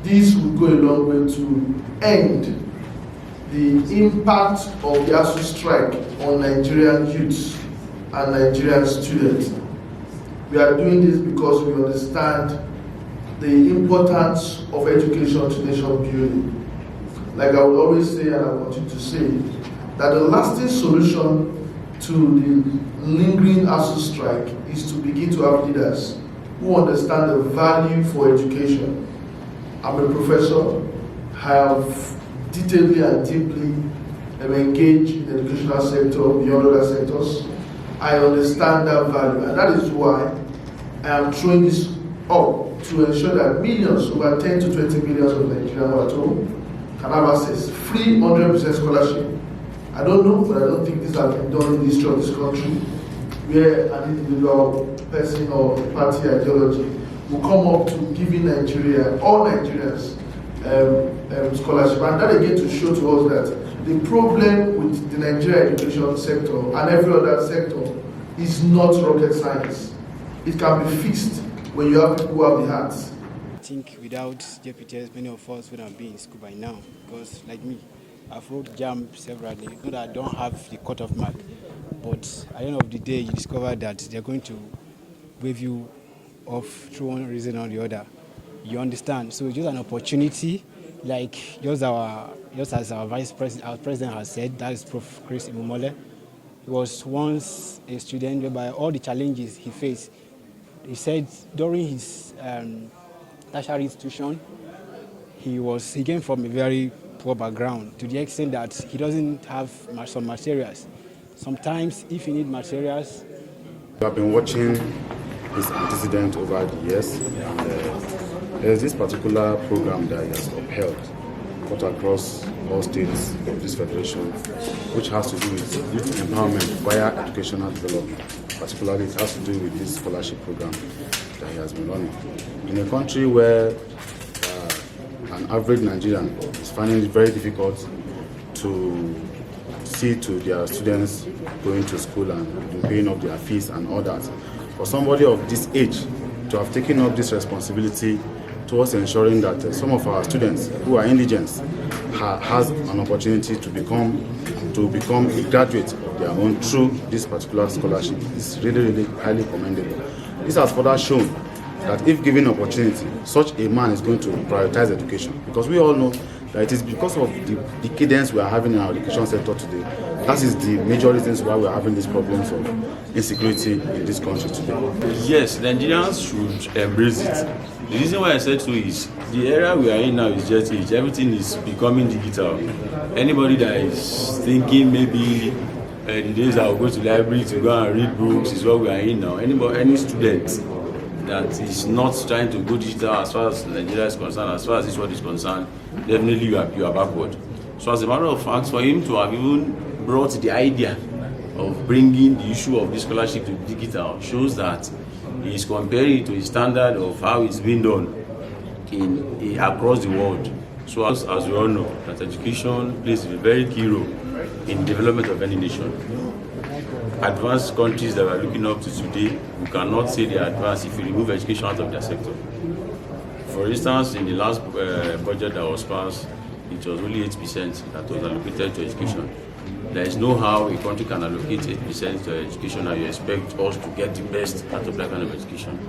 this will go a long way to end the impact of the Asuu strike on Nigerian youths and Nigerian students. We are doing this because we understand the importance of education to nation building. Like I will always say, and I want you to say, that the lasting solution to the lingering Asuu strike is to begin to have leaders who understand the value for education. I'm a professor, have detailedly and deeply engaged in the educational sector beyond other sectors. I understand that value, and that is why I am throwing this up to ensure that millions, over 10 to 20 millions of Nigerians at home, can have access, free 100% scholarship. I don't know, but I don't think this has been done in the history of this country, where an individual person or party ideology will come up to giving Nigeria, all Nigerians, scholarship. And that again to show to us that the problem with the Nigerian education sector and every other sector is not rocket science. It can be fixed when you have people who have the hearts. I think without JPTS, many of us would have been in school by now, because like me, I've wrote JAM severally. Not that I don't have the cutoff mark, but at the end of the day, you discover that they're going to wave you off through one reason or the other. You understand? So it's just an opportunity, like just as our vice president, our president has said, that is Prof. Chris IMUMOLEN. He was once a student whereby all the challenges he faced, he said during his tertiary institution, he came from a very poor background to the extent that he doesn't have some materials. Sometimes, if you need materials, I've been watching his antecedent over the years, and there's this particular program that he has upheld, cut across all states of this federation, which has to do with youth empowerment via educational development. Particularly, it has to do with this scholarship program that he has been running. In a country where an average Nigerian is finding it very difficult to see to their students going to school and paying up their fees and all that, for somebody of this age to have taken up this responsibility towards ensuring that some of our students who are indigent has an opportunity to become a graduate of their own through this particular scholarship is really, really highly commendable. This has further shown that if given opportunity, such a man is going to prioritize education, because we all know that it is because of the decadence we are having in our education sector today. That is the major reasons why we are having these problems of insecurity in this country today. Yes, Nigerians should embrace it. The reason why I said so is the era we are in now is just age. Everything is becoming digital. Anybody that is thinking maybe the days I will go to the library to go and read books is what we are in now. Any student that is not trying to go digital as far as Nigeria is concerned, as far as this world is concerned, definitely you are backward. So as a matter of fact, for him to have even brought the idea of bringing the issue of this scholarship to digital shows that he is comparing it to a standard of how it's been done across the world. So as we all know, that education plays a very key role in development of any nation. Advanced countries that we are looking up to today, we cannot say they are advanced if you remove education out of their sector. For instance, in the last budget that was passed, it was only 8% that was allocated to education. There is no how a country can allocate 8% to education and you expect us to get the best out of that kind of education.